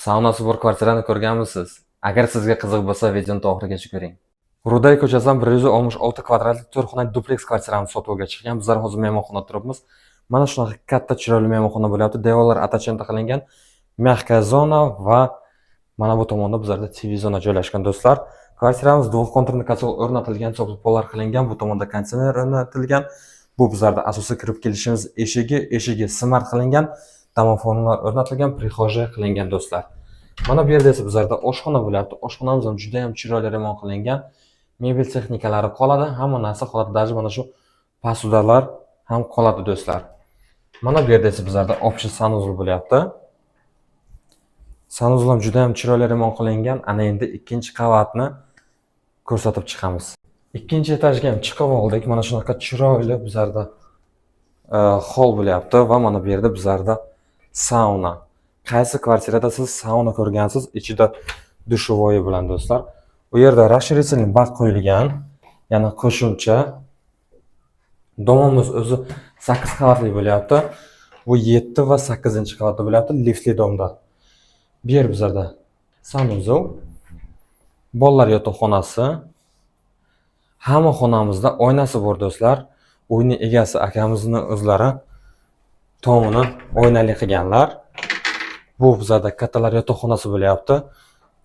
Saunasi bor kvartirani ko'rganmisiz? Agar sizga qiziq bo'lsa, videoni oxirigacha ko'ring. Ruday ko'chasidan 166 kvadratli 4 xonali dupleks kvartiramiz sotuvga chiqqan. Bizlar hozir mehmonxonada turibmiz. Mana shunaqa katta chiroyli mehmonxona bo'lyapti. Devorlar attachenta qilingan, mягкая zona va mana bu tomonda bizlarda TV zona joylashgan do'stlar. Kvartiramiz dvухkonturli kotel o'rnatilgan, sovuq pollar qilingan, bu tomonda konditsioner o'rnatilgan. Bu bizlarda asosiy kirib kelishimiz eshigi smart qilingan, domofonlar o'rnatilgan, prixoja qilingan do'stlar. Mana bu yerda esa bizlarda oshxona bo'lyapti. Oshxonamiz ham juda ham chiroyli remont qilingan. Mebel texnikalari qoladi, hamma narsa qoladi. Даже mana shu posudalar ham qoladi do'stlar. Mana bu yerda esa bizlarda общий sanuzul bo'lyapti. Sanuzul ham juda ham chiroyli remont qilingan. Ana endi ikkinchi qavatni ko'rsatib chiqamiz. Ikkinchi etajga ham chiqib oldik. Mana shunaqa chiroyli bizlarda hol bo'lyapti va mana bu yerda bizlarda sauna. Qaysi kvartirada siz sauna ko'rgansiz? Ichida dushovoyi bilan do'stlar. Bu yerda расширительный bak qo'yilgan. Yana qo'shimcha domimiz o'zi 8 qavatli bo'lyapti. Bu 7 va 8-qavatda bo'lyapti, liftli domda. Bu yer bizlarda sanuzul, bolalar yotoqxonasi. Hamma xonamizda oynasi bor do'stlar. Uyning egasi akamizni o'zlari tomini oynali qilganlar. Bu bizlarda kattalar yotoqxonasi bo'lyapti.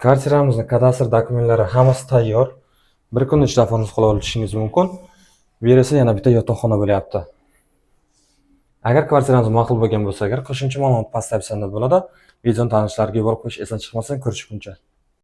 Kvartiramizning kadastr dokumentlari hammasi tayyor. Bir kun ichida fonoz qilib olishingiz mumkin. Bu yer esa yana bitta yotoqxona bo'lyapti. Agar kvartirangiz ma'qul bo'lgan bo'lsa, agar qo'shimcha ma'lumot pastda bo'ladi, videoni tanishlarga yuborib qo'yish esdan chiqmasin. Ko'rishguncha.